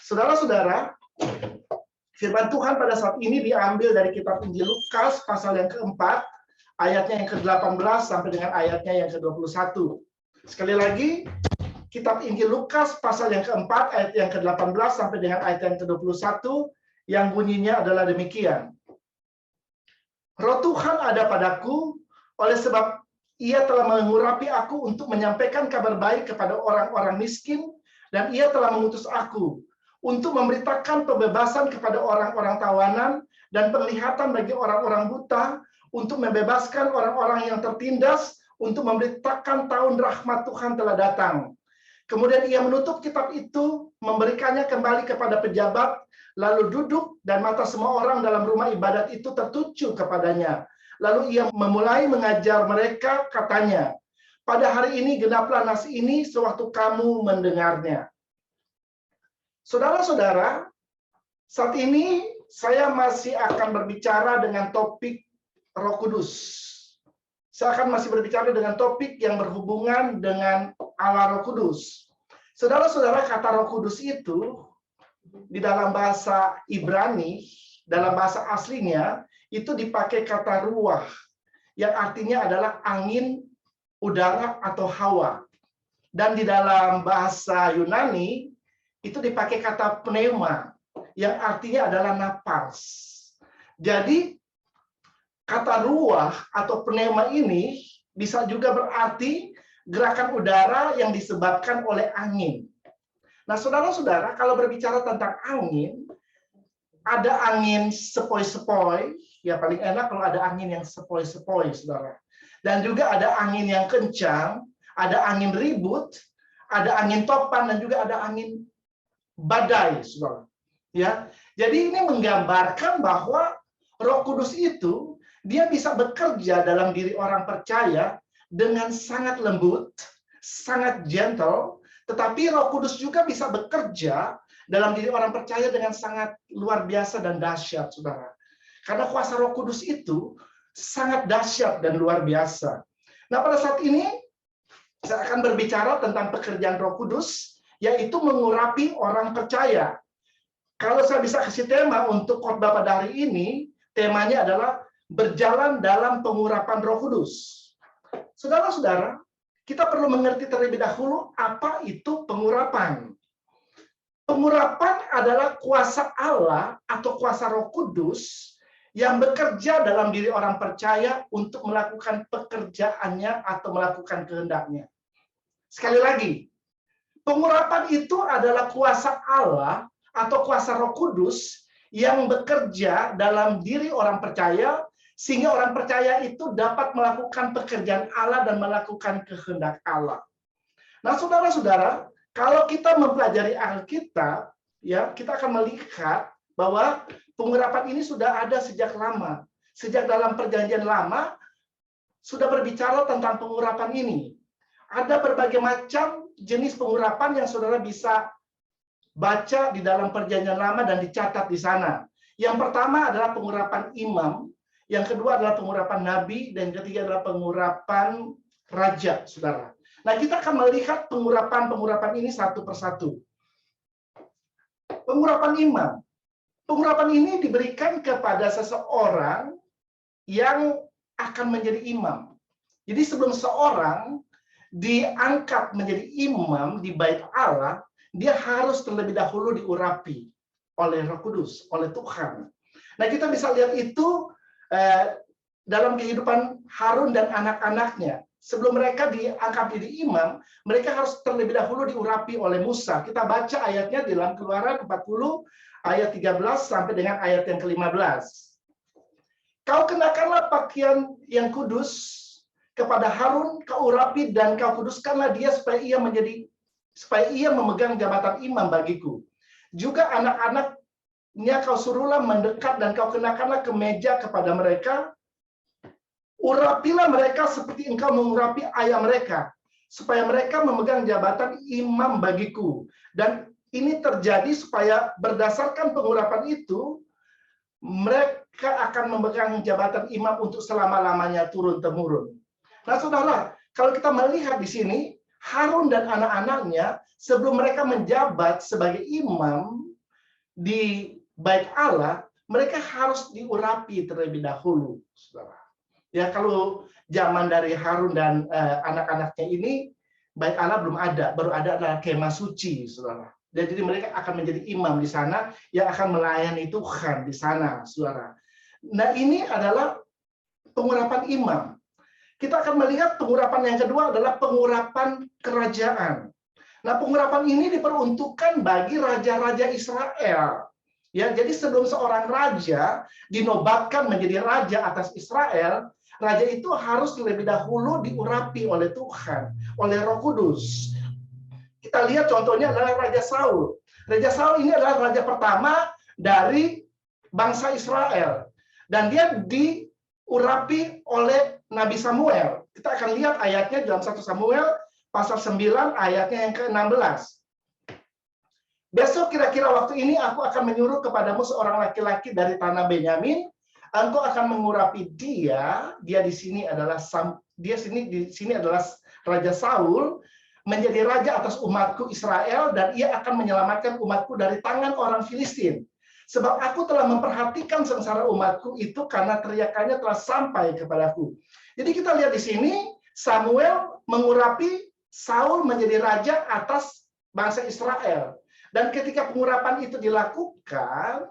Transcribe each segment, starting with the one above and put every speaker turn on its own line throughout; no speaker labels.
Saudara-saudara, firman Tuhan pada saat ini diambil dari kitab Injil Lukas pasal yang keempat, ayatnya yang ke-18 sampai dengan ayatnya yang ke-21. Sekali lagi, kitab Injil Lukas pasal yang keempat, ayat yang ke-18 sampai dengan ayat yang ke-21, yang bunyinya adalah demikian. Roh Tuhan ada padaku, oleh sebab Ia telah mengurapi aku untuk menyampaikan kabar baik kepada orang-orang miskin, dan Ia telah mengutus aku untuk memberitakan pembebasan kepada orang-orang tawanan dan penglihatan bagi orang-orang buta, untuk membebaskan orang-orang yang tertindas, untuk memberitakan tahun rahmat Tuhan telah datang. Kemudian Ia menutup kitab itu, memberikannya kembali kepada pejabat, lalu duduk, dan mata semua orang dalam rumah ibadat itu tertuju kepadanya. Lalu Ia memulai mengajar mereka, katanya, pada hari ini genaplah nas ini sewaktu kamu mendengarnya. Saudara-saudara, saat ini saya masih akan berbicara dengan topik Roh Kudus. Saya akan masih berbicara dengan topik yang berhubungan dengan Allah Roh Kudus. Saudara-saudara, kata Roh Kudus itu di dalam bahasa Ibrani, dalam bahasa aslinya, itu dipakai kata ruah, yang artinya adalah angin, udara, atau hawa. Dan di dalam bahasa Yunani, itu dipakai kata pneuma, yang artinya adalah napas. Jadi, kata ruah atau pneuma ini bisa juga berarti gerakan udara yang disebabkan oleh angin. Nah, saudara-saudara, kalau berbicara tentang angin, ada angin sepoi-sepoi, ya paling enak kalau ada angin yang sepoi-sepoi, saudara. Dan juga ada angin yang kencang, ada angin ribut, ada angin topan, dan juga ada angin badai, saudara. Ya, jadi ini menggambarkan bahwa Roh Kudus itu dia bisa bekerja dalam diri orang percaya dengan sangat lembut, sangat gentle, tetapi Roh Kudus juga bisa bekerja dalam diri orang percaya dengan sangat luar biasa dan dahsyat, saudara. Karena kuasa Roh Kudus itu sangat dahsyat dan luar biasa. Nah, pada saat ini saya akan berbicara tentang pekerjaan Roh Kudus, yaitu mengurapi orang percaya. Kalau saya bisa kasih tema untuk khotbah pada hari ini, temanya adalah berjalan dalam pengurapan Roh Kudus. Saudara-saudara, kita perlu mengerti terlebih dahulu apa itu pengurapan. Pengurapan adalah kuasa Allah atau kuasa Roh Kudus yang bekerja dalam diri orang percaya untuk melakukan pekerjaannya atau melakukan kehendaknya. Sekali lagi, pengurapan itu adalah kuasa Allah atau kuasa Roh Kudus yang bekerja dalam diri orang percaya sehingga orang percaya itu dapat melakukan pekerjaan Allah dan melakukan kehendak Allah. Nah, saudara-saudara, kalau kita mempelajari Alkitab, ya, kita akan melihat bahwa pengurapan ini sudah ada sejak lama. Sejak dalam Perjanjian Lama sudah berbicara tentang pengurapan ini. Ada berbagai macam jenis pengurapan yang saudara bisa baca di dalam Perjanjian Lama dan dicatat di sana. Yang pertama adalah pengurapan imam, yang kedua adalah pengurapan nabi, dan ketiga adalah pengurapan raja, saudara. Nah, kita akan melihat pengurapan-pengurapan ini satu persatu. Pengurapan imam. Pengurapan ini diberikan kepada seseorang yang akan menjadi imam. Jadi sebelum seorang diangkat menjadi imam di bait Allah, dia harus terlebih dahulu diurapi oleh Roh Kudus, oleh Tuhan. Nah, kita bisa lihat itu dalam kehidupan Harun dan anak-anaknya. Sebelum mereka diangkat jadi imam, mereka harus terlebih dahulu diurapi oleh Musa. Kita baca ayatnya dalam Keluaran 40 ayat 13 sampai dengan ayat yang ke-15. Kau kenakanlah pakaian yang kudus kepada Harun, kau urapi dan kau kuduskanlah dia supaya ia memegang jabatan imam bagiku. Juga anak-anaknya kau suruhlah mendekat dan kau kenakanlah kemeja kepada mereka. Urapilah mereka seperti engkau mengurapi ayah mereka, supaya mereka memegang jabatan imam bagiku. Dan ini terjadi supaya berdasarkan pengurapan itu, mereka akan memegang jabatan imam untuk selama-lamanya turun-temurun. Nah, saudara, kalau kita melihat di sini, Harun dan anak-anaknya sebelum mereka menjabat sebagai imam di Bait Allah, mereka harus diurapi terlebih dahulu, saudara. Ya, kalau zaman dari Harun dan anak-anaknya ini, Bait Allah belum ada, baru ada adalah kemah suci, saudara. Dan jadi mereka akan menjadi imam di sana yang akan melayani Tuhan di sana, saudara. Nah, ini adalah pengurapan imam. Kita akan melihat pengurapan yang kedua adalah pengurapan kerajaan. Nah, pengurapan ini diperuntukkan bagi raja-raja Israel. Ya, jadi sebelum seorang raja dinobatkan menjadi raja atas Israel, raja itu harus terlebih dahulu diurapi oleh Tuhan, oleh Roh Kudus. Kita lihat contohnya adalah Raja Saul. Raja Saul ini adalah raja pertama dari bangsa Israel. Dan dia diurapi oleh Nabi Samuel. Kita akan lihat ayatnya dalam 1 Samuel pasal 9 ayatnya yang ke-16. Besok kira-kira waktu ini aku akan menyuruh kepadamu seorang laki-laki dari tanah Benyamin. Engkau akan mengurapi dia. Dia di sini adalah Raja Saul, menjadi raja atas umatku Israel, dan ia akan menyelamatkan umatku dari tangan orang Filistin. Sebab aku telah memperhatikan sengsara umatku itu karena teriakannya telah sampai kepadaku. Jadi kita lihat di sini Samuel mengurapi Saul menjadi raja atas bangsa Israel. Dan ketika pengurapan itu dilakukan,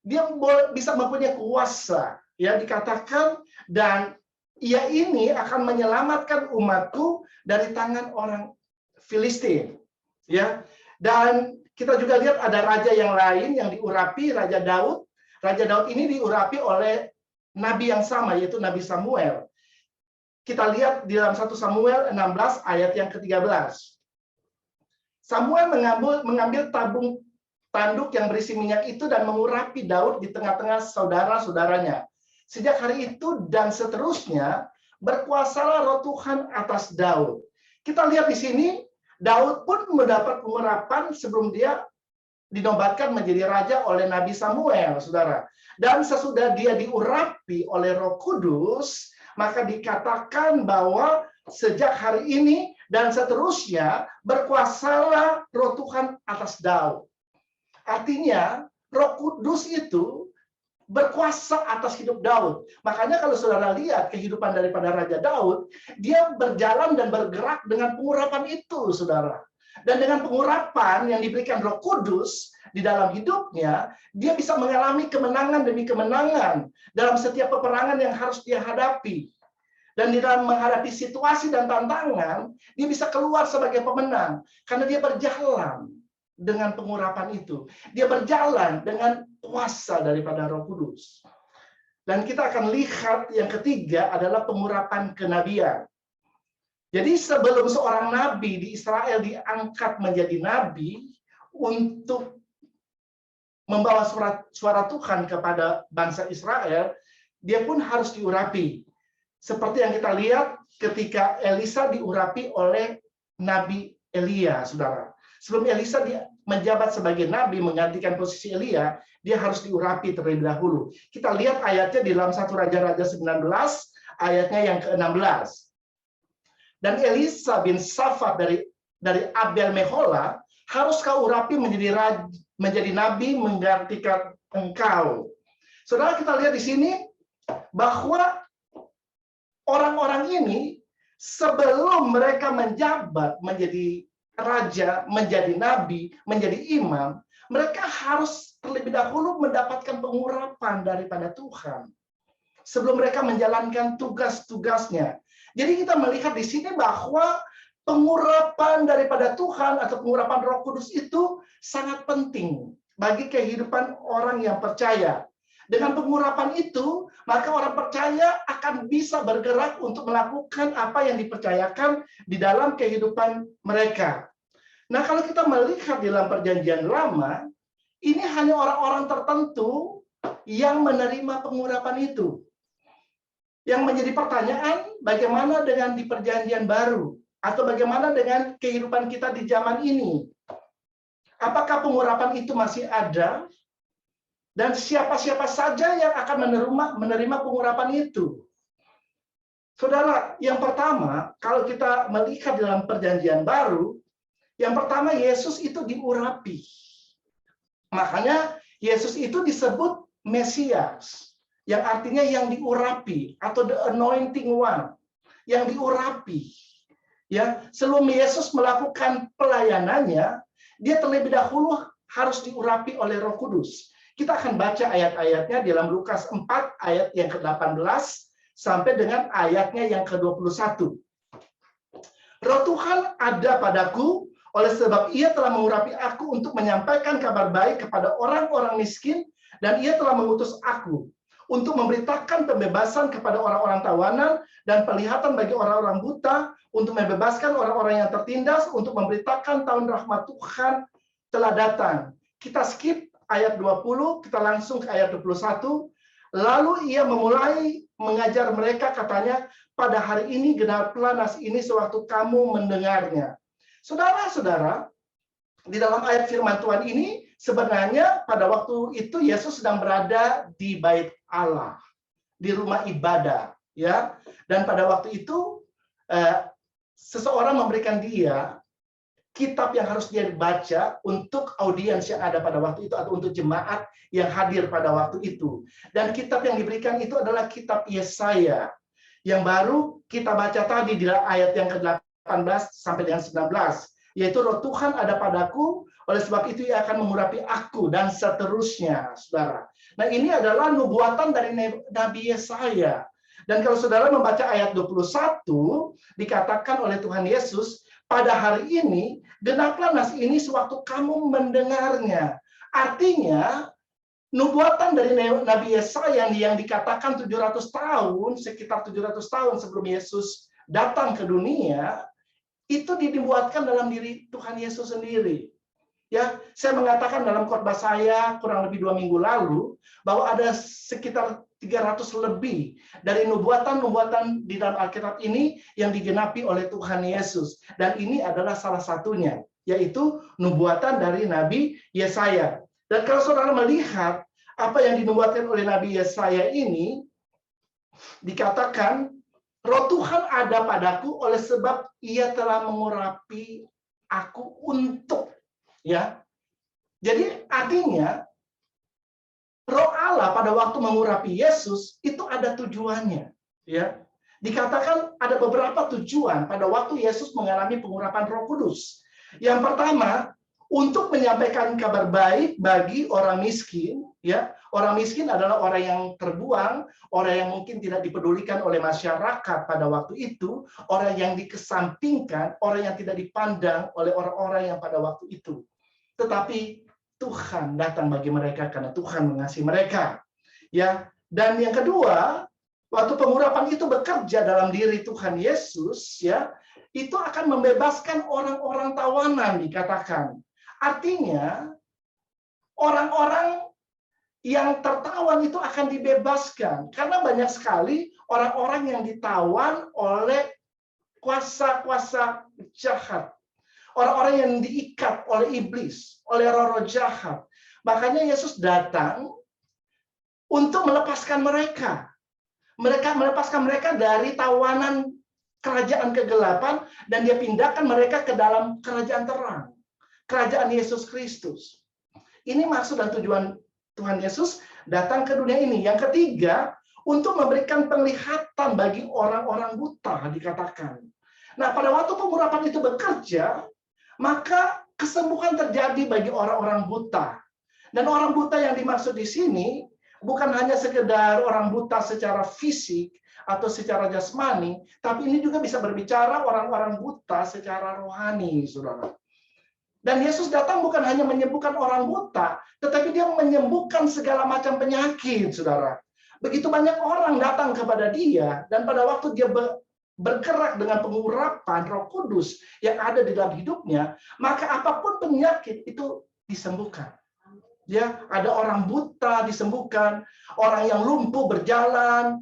dia bisa mempunyai kuasa. Ya, dikatakan, dan ia ini akan menyelamatkan umatku dari tangan orang Filistin. Ya, dan kita juga lihat ada raja yang lain yang diurapi, Raja Daud. Raja Daud ini diurapi oleh nabi yang sama, yaitu Nabi Samuel. Kita lihat di dalam 1 Samuel 16 ayat yang ke-13. Samuel mengambil tabung tanduk yang berisi minyak itu dan mengurapi Daud di tengah-tengah saudara-saudaranya. Sejak hari itu dan seterusnya, berkuasalah Roh Tuhan atas Daud. Kita lihat di sini, Daud pun mendapat pengurapan sebelum dia dinobatkan menjadi raja oleh Nabi Samuel, saudara. Dan sesudah dia diurapi oleh Roh Kudus, maka dikatakan bahwa sejak hari ini dan seterusnya berkuasalah Roh Tuhan atas Daud. Artinya Roh Kudus itu berkuasa atas hidup Daud. Makanya kalau saudara lihat kehidupan daripada Raja Daud, dia berjalan dan bergerak dengan pengurapan itu, saudara. Dan dengan pengurapan yang diberikan Roh Kudus di dalam hidupnya, dia bisa mengalami kemenangan demi kemenangan dalam setiap peperangan yang harus dia hadapi. Dan di dalam menghadapi situasi dan tantangan, dia bisa keluar sebagai pemenang. Karena dia berjalan dengan pengurapan itu. Dia berjalan dengan kuasa daripada Roh Kudus. Dan kita akan lihat yang ketiga adalah pengurapan kenabian. Jadi sebelum seorang nabi di Israel diangkat menjadi nabi untuk membawa suara Tuhan kepada bangsa Israel, dia pun harus diurapi. Seperti yang kita lihat ketika Elisa diurapi oleh Nabi Elia, saudara. Sebelum Elisa menjabat sebagai nabi menggantikan posisi Elia, dia harus diurapi terlebih dahulu. Kita lihat ayatnya di dalam 1 Raja-Raja 19, ayatnya yang ke-16. Dan Elisa bin Safat dari Abel Mehola harus kau urapi menjadi nabi menggantikan engkau. Saudara, kita lihat di sini bahwa orang-orang ini sebelum mereka menjabat menjadi raja, menjadi nabi, menjadi imam, mereka harus terlebih dahulu mendapatkan pengurapan daripada Tuhan sebelum mereka menjalankan tugas-tugasnya. Jadi kita melihat di sini bahwa pengurapan daripada Tuhan atau pengurapan Roh Kudus itu sangat penting bagi kehidupan orang yang percaya. Dengan pengurapan itu, maka orang percaya akan bisa bergerak untuk melakukan apa yang dipercayakan di dalam kehidupan mereka. Nah, kalau kita melihat di dalam Perjanjian Lama, ini hanya orang-orang tertentu yang menerima pengurapan itu. Yang menjadi pertanyaan, bagaimana dengan di Perjanjian Baru? Atau bagaimana dengan kehidupan kita di zaman ini? Apakah pengurapan itu masih ada? Dan siapa-siapa saja yang akan menerima pengurapan itu. Saudara, yang pertama, kalau kita melihat dalam perjanjian baru, yang pertama Yesus itu diurapi. Makanya Yesus itu disebut Mesias, yang artinya yang diurapi atau the anointing one, yang diurapi. Ya, sebelum Yesus melakukan pelayanannya, dia terlebih dahulu harus diurapi oleh Roh Kudus. Kita akan baca ayat-ayatnya dalam Lukas 4 ayat yang ke-18 sampai dengan ayatnya yang ke-21. Roh Tuhan ada padaku, oleh sebab Ia telah mengurapi aku untuk menyampaikan kabar baik kepada orang-orang miskin, dan Ia telah mengutus aku untuk memberitakan pembebasan kepada orang-orang tawanan dan penglihatan bagi orang-orang buta, untuk membebaskan orang-orang yang tertindas, untuk memberitakan tahun rahmat Tuhan telah datang. Kita skip ayat 20, kita langsung ke ayat 21. Lalu Ia memulai mengajar mereka, katanya, pada hari ini genaplah nas ini sewaktu kamu mendengarnya. Saudara-saudara, di dalam ayat firman Tuhan ini, sebenarnya pada waktu itu Yesus sedang berada di bait Allah, di rumah ibadah, ya. Dan pada waktu itu seseorang memberikan dia kitab yang harus dia baca untuk audiens yang ada pada waktu itu atau untuk jemaat yang hadir pada waktu itu. Dan kitab yang diberikan itu adalah kitab Yesaya, yang baru kita baca tadi di ayat yang ke-18 sampai dengan 19, yaitu Roh Tuhan ada padaku, oleh sebab itu Ia akan mengurapi aku, dan seterusnya, saudara. Nah, ini adalah nubuatan dari Nabi Yesaya. Dan kalau saudara membaca ayat 21, dikatakan oleh Tuhan Yesus, pada hari ini, genaplah nas ini sewaktu kamu mendengarnya. Artinya, nubuatan dari Nabi Yesaya yang dikatakan 700 tahun, sekitar 700 tahun sebelum Yesus datang ke dunia, itu dibuatkan dalam diri Tuhan Yesus sendiri. Ya, saya mengatakan dalam khotbah saya kurang lebih 2 minggu lalu bahwa ada sekitar 300 lebih dari nubuatan-nubuatan di dalam Alkitab ini yang digenapi oleh Tuhan Yesus, dan ini adalah salah satunya, yaitu nubuatan dari Nabi Yesaya. Dan kalau saudara melihat apa yang dinubuatkan oleh Nabi Yesaya ini, dikatakan Roh Tuhan ada padaku oleh sebab Ia telah mengurapi aku untuk, ya. Jadi artinya Roh Allah pada waktu mengurapi Yesus itu ada tujuannya, ya. Dikatakan ada beberapa tujuan pada waktu Yesus mengalami pengurapan Roh Kudus. Yang pertama, untuk menyampaikan kabar baik bagi orang miskin, ya. Orang miskin adalah orang yang terbuang, orang yang mungkin tidak dipedulikan oleh masyarakat pada waktu itu, orang yang dikesampingkan, orang yang tidak dipandang oleh orang-orang yang pada waktu itu. Tetapi Tuhan datang bagi mereka karena Tuhan mengasihi mereka. Ya, dan yang kedua, waktu pengurapan itu bekerja dalam diri Tuhan Yesus, ya, itu akan membebaskan orang-orang tawanan, dikatakan. Artinya, orang-orang yang tertawan itu akan dibebaskan. Karena banyak sekali orang-orang yang ditawan oleh kuasa-kuasa jahat. Orang-orang yang diikat oleh iblis, oleh roh-roh jahat. Makanya Yesus datang untuk melepaskan mereka. Melepaskan mereka dari tawanan kerajaan kegelapan, dan Dia pindahkan mereka ke dalam kerajaan terang. Kerajaan Yesus Kristus. Ini maksud dan tujuan Tuhan Yesus datang ke dunia ini. Yang ketiga, untuk memberikan penglihatan bagi orang-orang buta, dikatakan. Nah, pada waktu pengurapan itu bekerja, maka kesembuhan terjadi bagi orang-orang buta. Dan orang buta yang dimaksud di sini bukan hanya sekedar orang buta secara fisik atau secara jasmani, tapi ini juga bisa berbicara orang-orang buta secara rohani, saudara. Dan Yesus datang bukan hanya menyembuhkan orang buta, tetapi Dia menyembuhkan segala macam penyakit, saudara. Begitu banyak orang datang kepada Dia, dan pada waktu Dia bergerak dengan pengurapan Roh Kudus yang ada di dalam hidupnya, maka apapun penyakit itu disembuhkan. Ya, ada orang buta disembuhkan, orang yang lumpuh berjalan.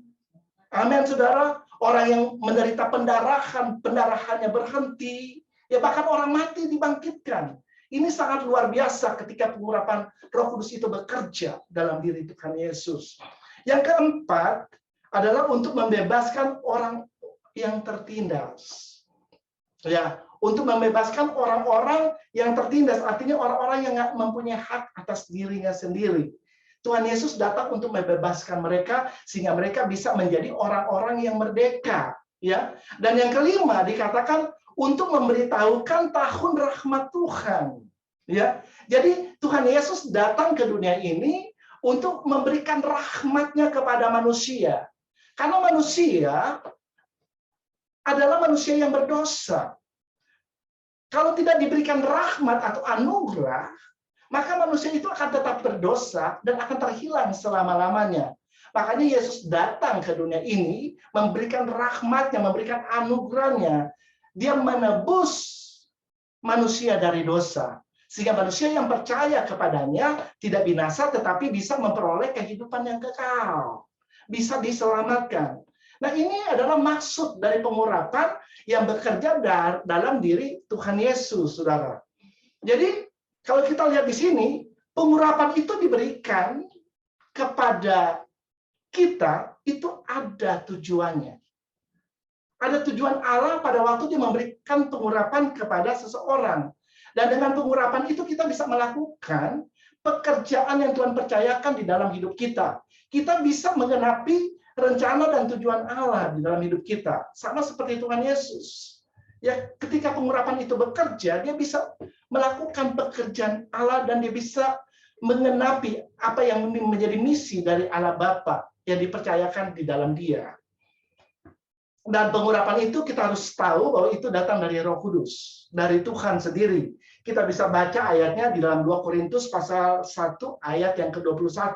Amin, saudara. Orang yang menderita pendarahan, pendarahannya berhenti. Ya, bahkan orang mati dibangkitkan. Ini sangat luar biasa ketika pengurapan Roh Kudus itu bekerja dalam diri Tuhan Yesus. Yang keempat adalah untuk membebaskan orang yang tertindas. Ya, untuk membebaskan orang-orang yang tertindas, artinya orang-orang yang nggak mempunyai hak atas dirinya sendiri. Tuhan Yesus datang untuk membebaskan mereka sehingga mereka bisa menjadi orang-orang yang merdeka, ya. Dan yang kelima dikatakan untuk memberitahukan tahun rahmat Tuhan, ya. Jadi Tuhan Yesus datang ke dunia ini untuk memberikan rahmatnya kepada manusia. Karena manusia adalah manusia yang berdosa. Kalau tidak diberikan rahmat atau anugerah, maka manusia itu akan tetap berdosa dan akan terhilang selama-lamanya. Makanya Yesus datang ke dunia ini, memberikan rahmatnya, memberikan anugerahnya. Dia menebus manusia dari dosa. Sehingga manusia yang percaya kepadanya tidak binasa, tetapi bisa memperoleh kehidupan yang kekal. Bisa diselamatkan. Nah, ini adalah maksud dari pengurapan yang bekerja dalam diri Tuhan Yesus, saudara. Jadi, kalau kita lihat di sini, pengurapan itu diberikan kepada kita, itu ada tujuannya. Ada tujuan Allah pada waktu Dia memberikan pengurapan kepada seseorang. Dan dengan pengurapan itu kita bisa melakukan pekerjaan yang Tuhan percayakan di dalam hidup kita. Kita bisa menggenapi rencana dan tujuan Allah di dalam hidup kita. Sama seperti Tuhan Yesus. Ya, ketika pengurapan itu bekerja, dia bisa melakukan pekerjaan Allah dan dia bisa menggenapi apa yang menjadi misi dari Allah Bapa yang dipercayakan di dalam dia. Dan pengurapan itu kita harus tahu bahwa itu datang dari Roh Kudus, dari Tuhan sendiri. Kita bisa baca ayatnya di dalam 2 Korintus pasal 1 ayat yang ke-21.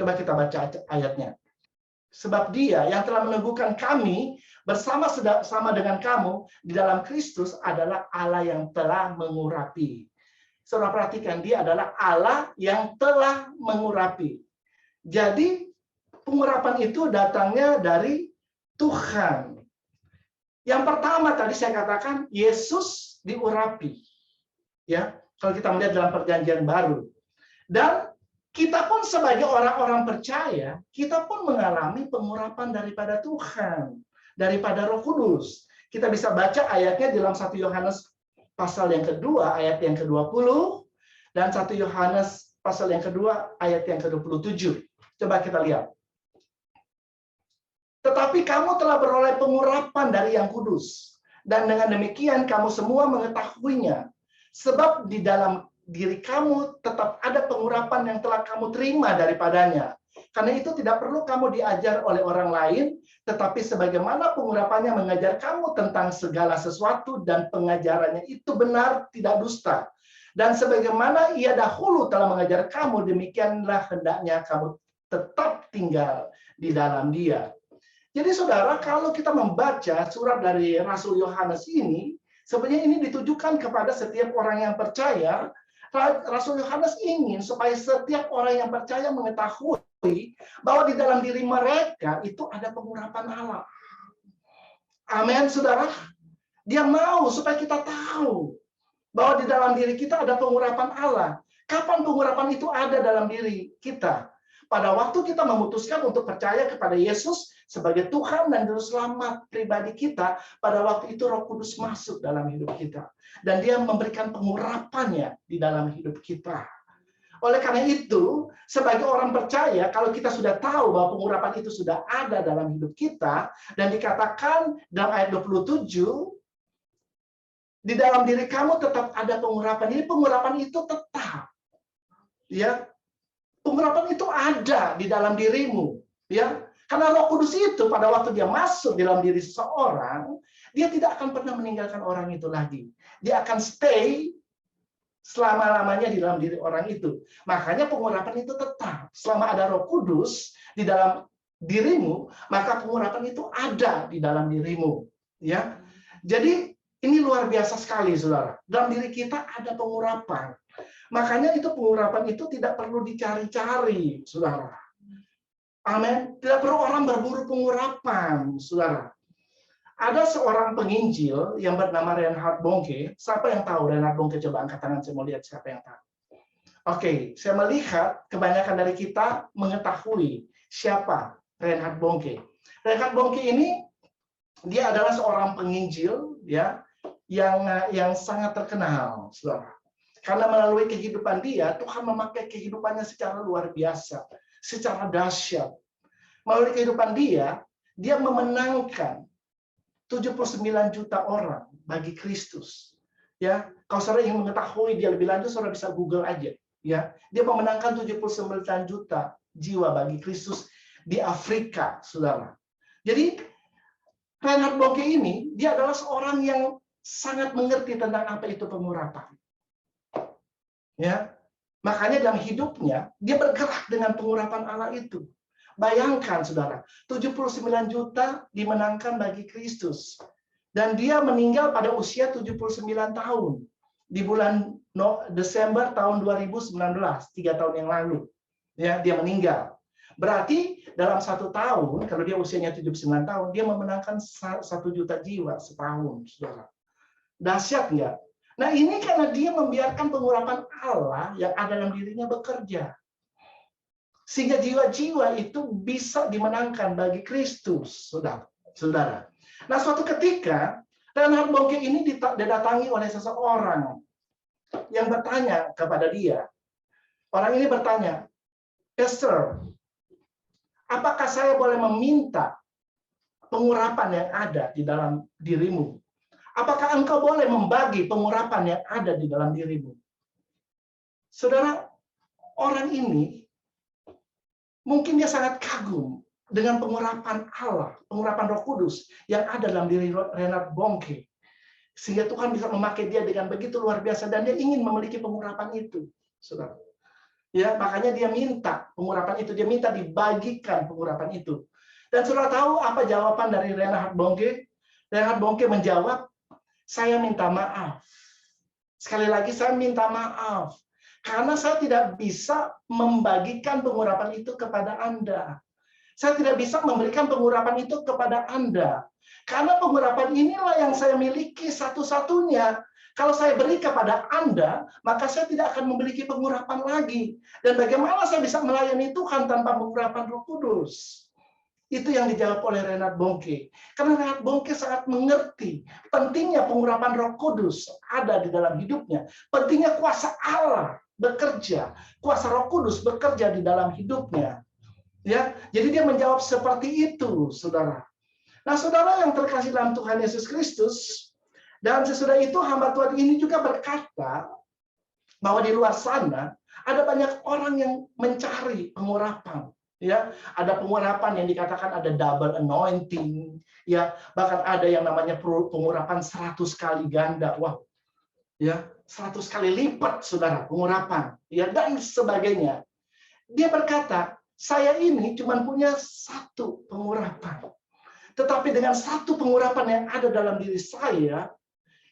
Coba kita baca ayatnya. Sebab Dia yang telah meneguhkan kami bersama-sama dengan kamu di dalam Kristus adalah Allah yang telah mengurapi. Saudara perhatikan, Dia adalah Allah yang telah mengurapi. Jadi pengurapan itu datangnya dari Tuhan. Yang pertama tadi saya katakan Yesus diurapi. Ya, kalau kita melihat dalam Perjanjian Baru. Dan kita pun sebagai orang-orang percaya, kita pun mengalami pengurapan daripada Tuhan, daripada Roh Kudus. Kita bisa baca ayatnya dalam 1 Yohanes pasal yang kedua, ayat yang ke-20, dan 1 Yohanes pasal yang kedua, ayat yang ke-27. Coba kita lihat. Tetapi kamu telah beroleh pengurapan dari Yang Kudus, dan dengan demikian kamu semua mengetahuinya. Sebab di dalam diri kamu tetap ada pengurapan yang telah kamu terima daripadanya. Karena itu tidak perlu kamu diajar oleh orang lain, tetapi sebagaimana pengurapannya mengajar kamu tentang segala sesuatu dan pengajarannya itu benar, tidak dusta. Dan sebagaimana ia dahulu telah mengajar kamu, demikianlah hendaknya kamu tetap tinggal di dalam dia. Jadi saudara, kalau kita membaca surat dari Rasul Yohanes ini, sebenarnya ini ditujukan kepada setiap orang yang percaya. Rasul Yohanes ingin supaya setiap orang yang percaya mengetahui bahwa di dalam diri mereka itu ada pengurapan Allah. Amin, saudara. Dia mau supaya kita tahu bahwa di dalam diri kita ada pengurapan Allah. Kapan pengurapan itu ada dalam diri kita? Pada waktu kita memutuskan untuk percaya kepada Yesus sebagai Tuhan dan Juru Selamat pribadi kita, pada waktu itu Roh Kudus masuk dalam hidup kita. Dan Dia memberikan pengurapannya di dalam hidup kita. Oleh karena itu, sebagai orang percaya, kalau kita sudah tahu bahwa pengurapan itu sudah ada dalam hidup kita, dan dikatakan dalam ayat 27, di dalam diri kamu tetap ada pengurapan. Jadi pengurapan itu tetap. Ya, pengurapan itu ada di dalam dirimu, ya. Karena Roh Kudus itu pada waktu dia masuk di dalam diri seseorang, dia tidak akan pernah meninggalkan orang itu lagi. Dia akan stay selama-lamanya di dalam diri orang itu. Makanya pengurapan itu tetap. Selama ada Roh Kudus di dalam dirimu, maka pengurapan itu ada di dalam dirimu, ya. Jadi ini luar biasa sekali, saudara. Dalam diri kita ada pengurapan. Makanya itu pengurapan itu tidak perlu dicari-cari, saudara. Amin. Tidak perlu orang berburu pengurapan, saudara. Ada seorang penginjil yang bernama Reinhard Bonnke. Siapa yang tahu Reinhard Bonnke? Coba angkat tangan, saya mau lihat siapa yang tahu. Oke, saya melihat kebanyakan dari kita mengetahui siapa Reinhard Bonnke. Reinhard Bonnke ini Dia adalah seorang penginjil, ya, yang sangat terkenal, saudara. Karena melalui kehidupan dia, Tuhan memakai kehidupannya secara luar biasa, secara dahsyat. Melalui kehidupan dia memenangkan 79 juta orang bagi Kristus. Ya, kalau saudara ingin mengetahui dia lebih lanjut, saudara bisa Google aja. Ya, dia memenangkan 79 juta jiwa bagi Kristus di Afrika, saudara. Jadi Reinhard Bonnke ini, dia adalah seorang yang sangat mengerti tentang apa itu pengurapan. Ya, makanya dalam hidupnya dia bergerak dengan pengurapan Allah itu. Bayangkan saudara, 79 juta dimenangkan bagi Kristus. Dan dia meninggal pada usia 79 tahun. Di bulan Desember tahun 2019, 3 tahun yang lalu. Ya, dia meninggal. Berarti dalam 1 tahun, kalau dia usianya 79 tahun, dia memenangkan 1 juta jiwa setahun, saudara. Dahsyat nggak? Nah, ini karena dia membiarkan pengurapan Allah yang ada dalam dirinya bekerja. Sehingga jiwa-jiwa itu bisa dimenangkan bagi Kristus, saudara. Nah, suatu ketika, Reinhard Bonnke ini didatangi oleh seseorang yang bertanya kepada dia. Orang ini bertanya, Pastor, apakah saya boleh meminta pengurapan yang ada di dalam dirimu? Apakah engkau boleh membagi pengurapan yang ada di dalam dirimu? Saudara, orang ini mungkin dia sangat kagum dengan pengurapan Allah, pengurapan Roh Kudus yang ada dalam diri Reinhard Bonnke. Sehingga Tuhan bisa memakai dia dengan begitu luar biasa dan dia ingin memiliki pengurapan itu, saudara. Ya, makanya dia minta pengurapan itu, dia minta dibagikan pengurapan itu. Dan saudara tahu apa jawaban dari Reinhard Bonnke? Reinhard Bonnke menjawab, saya minta maaf. Sekali lagi saya minta maaf. Karena saya tidak bisa membagikan pengurapan itu kepada Anda. Saya tidak bisa memberikan pengurapan itu kepada Anda. Karena pengurapan inilah yang saya miliki satu-satunya. Kalau saya beri kepada Anda, maka saya tidak akan memiliki pengurapan lagi. Dan bagaimana saya bisa melayani Tuhan tanpa pengurapan Roh Kudus? Itu yang dijawab oleh Reinhard Bonnke. Karena Reinhard Bonnke sangat mengerti pentingnya pengurapan Roh Kudus ada di dalam hidupnya. Pentingnya kuasa Allah bekerja, kuasa Roh Kudus bekerja di dalam hidupnya. Ya, jadi dia menjawab seperti itu, saudara. Nah, saudara yang terkasih dalam Tuhan Yesus Kristus, dan sesudah itu hamba Tuhan ini juga berkata bahwa di luar sana ada banyak orang yang mencari pengurapan. Ya, ada pengurapan yang dikatakan ada double anointing, ya, bahkan ada yang namanya pengurapan 100 kali ganda. Wow. Ya, 100 kali lipat saudara pengurapan, ya, dan sebagainya. Dia berkata, saya ini cuma punya satu pengurapan. Tetapi dengan satu pengurapan yang ada dalam diri saya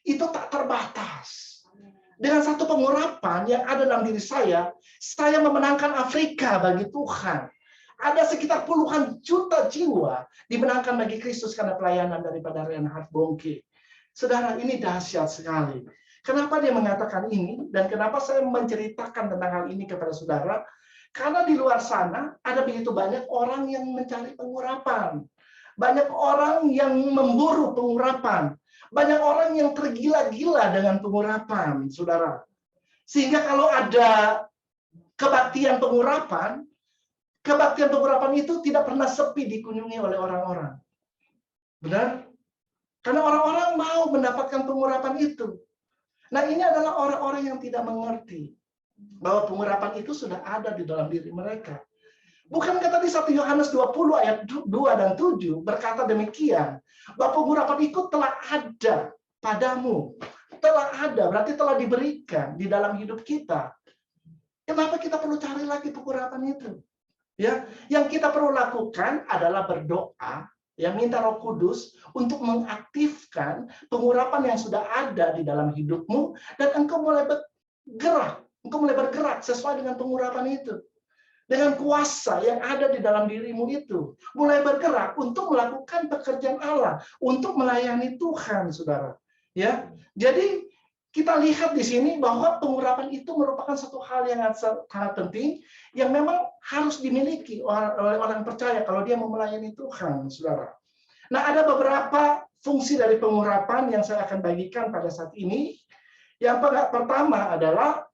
itu tak terbatas. Dengan satu pengurapan yang ada dalam diri saya memenangkan Afrika bagi Tuhan. Ada sekitar puluhan juta jiwa dimenangkan bagi Kristus karena pelayanan daripada Reinhard Bonnke. Saudara, ini dahsyat sekali. Kenapa dia mengatakan ini? Dan kenapa saya menceritakan tentang hal ini kepada saudara? Karena di luar sana ada begitu banyak orang yang mencari pengurapan. Banyak orang yang memburu pengurapan. Banyak orang yang tergila-gila dengan pengurapan, saudara. Sehingga kalau ada kebaktian pengurapan itu tidak pernah sepi dikunjungi oleh orang-orang. Benar? Karena orang-orang mau mendapatkan pengurapan itu. Nah, ini adalah orang-orang yang tidak mengerti bahwa pengurapan itu sudah ada di dalam diri mereka. Bukankah tadi 1 Yohanes 20 ayat 2 dan 7 berkata demikian, bahwa pengurapan itu telah ada padamu. Telah ada, berarti telah diberikan di dalam hidup kita. Kenapa kita perlu cari lagi pengurapan itu? Ya, yang kita perlu lakukan adalah berdoa, yang minta Roh Kudus untuk mengaktifkan pengurapan yang sudah ada di dalam hidupmu dan engkau mulai bergerak sesuai dengan pengurapan itu. Dengan kuasa yang ada di dalam dirimu itu, mulai bergerak untuk melakukan pekerjaan Allah, untuk melayani Tuhan, saudara. Ya, jadi kita lihat di sini bahwa pengurapan itu merupakan satu hal yang sangat penting yang memang harus dimiliki oleh orang percaya kalau dia mau melayani Tuhan, saudara. Nah, ada beberapa fungsi dari pengurapan yang saya akan bagikan pada saat ini. Yang pertama adalah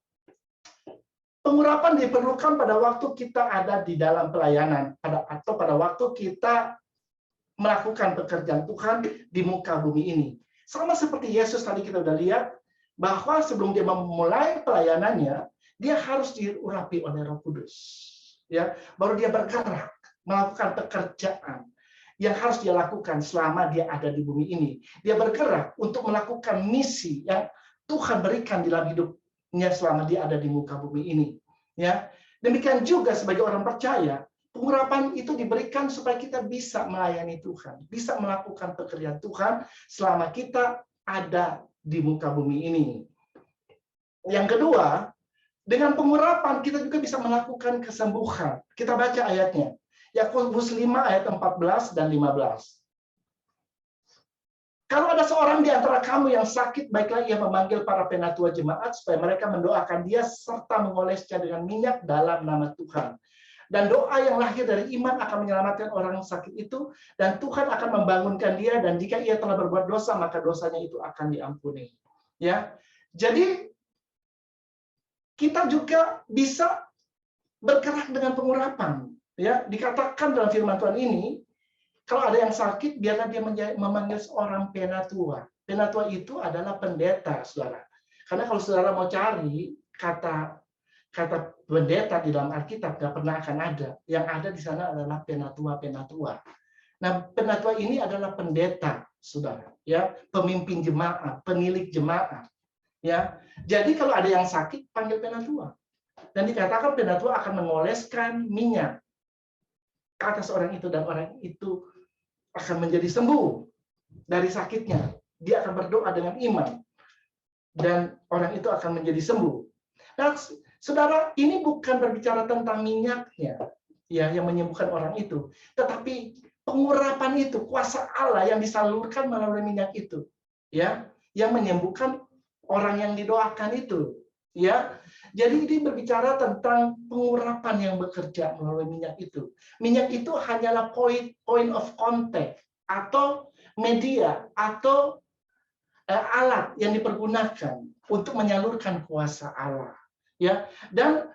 pengurapan diperlukan pada waktu kita ada di dalam pelayanan atau pada waktu kita melakukan pekerjaan Tuhan di muka bumi ini. Sama seperti Yesus tadi kita udah lihat, bahwa sebelum dia memulai pelayanannya, dia harus diurapi oleh Roh Kudus. Ya, baru dia bergerak, melakukan pekerjaan yang harus dia lakukan selama dia ada di bumi ini. Dia bergerak untuk melakukan misi yang Tuhan berikan di dalam hidupnya selama dia ada di muka bumi ini. Ya, demikian juga sebagai orang percaya, pengurapan itu diberikan supaya kita bisa melayani Tuhan, bisa melakukan pekerjaan Tuhan selama kita ada di muka bumi ini. Yang kedua, dengan pengurapan kita juga bisa melakukan kesembuhan. Kita baca ayatnya. Yakobus 5 ayat 14 dan 15. Kalau ada seorang di antara kamu yang sakit, baiklah ia memanggil para penatua jemaat supaya mereka mendoakan dia serta mengolesnya dengan minyak dalam nama Tuhan. Dan doa yang lahir dari iman akan menyelamatkan orang sakit itu, dan Tuhan akan membangunkan dia, dan jika ia telah berbuat dosa, maka dosanya itu akan diampuni. Ya, jadi kita juga bisa bergerak dengan pengurapan. Ya, dikatakan dalam firman Tuhan ini, kalau ada yang sakit, biarlah dia memanggil seorang penatua. Penatua itu adalah pendeta, saudara. Karena kalau saudara mau cari kata pendeta di dalam Alkitab nggak pernah akan ada. Yang ada di sana adalah penatua-penatua. Nah, penatua ini adalah pendeta, saudara. Ya, pemimpin jemaat, penilik jemaat. Ya, jadi kalau ada yang sakit, panggil penatua. Dan dikatakan penatua akan mengoleskan minyak ke atas orang itu, dan orang itu akan menjadi sembuh dari sakitnya. Dia akan berdoa dengan iman, dan orang itu akan menjadi sembuh. Nah, saudara, ini bukan berbicara tentang minyaknya, ya, yang menyembuhkan orang itu, tetapi pengurapan itu, kuasa Allah yang disalurkan melalui minyak itu, ya, yang menyembuhkan orang yang didoakan itu, ya. Jadi ini berbicara tentang pengurapan yang bekerja melalui minyak itu. Minyak itu hanyalah point of contact atau media atau alat yang dipergunakan untuk menyalurkan kuasa Allah. Ya, dan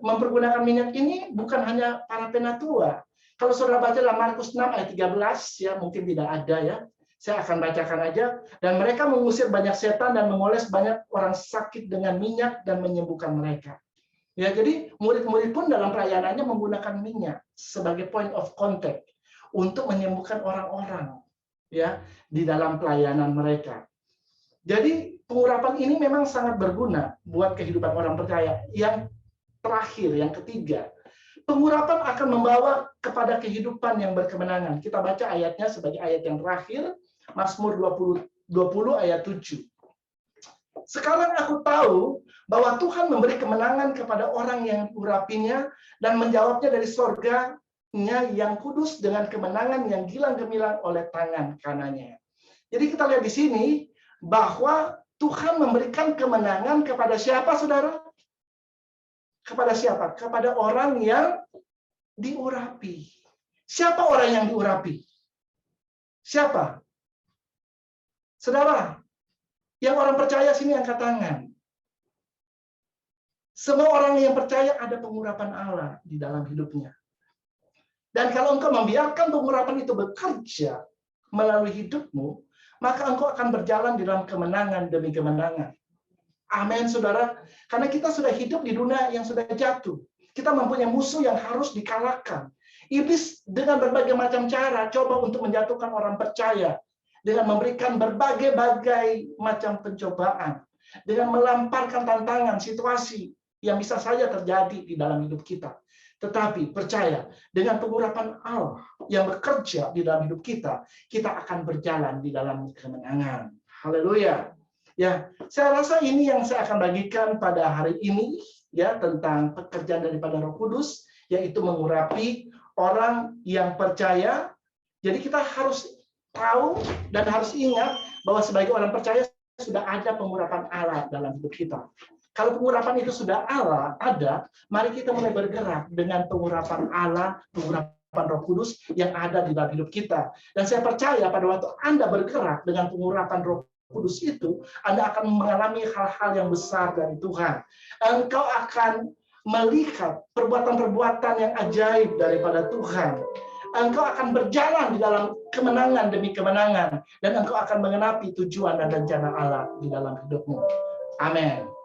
mempergunakan minyak ini bukan hanya para penatua. Kalau saudara baca dalam Markus 6 ayat 13, ya mungkin tidak ada ya. Saya akan bacakan aja. Dan mereka mengusir banyak setan dan mengoles banyak orang sakit dengan minyak dan menyembuhkan mereka. Ya, jadi murid-murid pun dalam pelayanannya menggunakan minyak sebagai point of contact untuk menyembuhkan orang-orang, ya, di dalam pelayanan mereka. Jadi pengurapan ini memang sangat berguna buat kehidupan orang percaya. Yang terakhir, yang ketiga, pengurapan akan membawa kepada kehidupan yang berkemenangan. Kita baca ayatnya sebagai ayat yang terakhir, Mazmur 20 ayat 7. Sekarang aku tahu bahwa Tuhan memberi kemenangan kepada orang yang diurapinya dan menjawabnya dari sorganya yang kudus dengan kemenangan yang gilang gemilang oleh tangan kanannya. Jadi kita lihat di sini bahwa Tuhan memberikan kemenangan kepada siapa, saudara? Kepada siapa? Kepada orang yang diurapi. Siapa orang yang diurapi? Siapa? Saudara, yang orang percaya sini angkat tangan. Semua orang yang percaya ada pengurapan Allah di dalam hidupnya. Dan kalau engkau membiarkan pengurapan itu bekerja melalui hidupmu, maka engkau akan berjalan di dalam kemenangan demi kemenangan. Amin, saudara. Karena kita sudah hidup di dunia yang sudah jatuh. Kita mempunyai musuh yang harus dikalahkan. Iblis dengan berbagai macam cara coba untuk menjatuhkan orang percaya. Dengan memberikan berbagai macam pencobaan. Dengan melamparkan tantangan, situasi yang bisa saja terjadi di dalam hidup kita. Tetapi percaya, dengan pengurapan Allah yang bekerja di dalam hidup kita, kita akan berjalan di dalam kemenangan. Haleluya. Ya, saya rasa ini yang saya akan bagikan pada hari ini, ya, tentang pekerjaan daripada Roh Kudus, yaitu mengurapi orang yang percaya. Jadi kita harus tahu dan harus ingat bahwa sebagai orang percaya sudah ada pengurapan Allah dalam hidup kita. Kalau pengurapan itu sudah Allah ada, mari kita mulai bergerak dengan pengurapan Allah, pengurapan Roh Kudus yang ada di dalam hidup kita. Dan saya percaya pada waktu Anda bergerak dengan pengurapan Roh Kudus itu, Anda akan mengalami hal-hal yang besar dari Tuhan. Engkau akan melihat perbuatan-perbuatan yang ajaib daripada Tuhan. Engkau akan berjalan di dalam kemenangan demi kemenangan, dan engkau akan mengenapi tujuan dan rencana Allah di dalam hidupmu. Amin.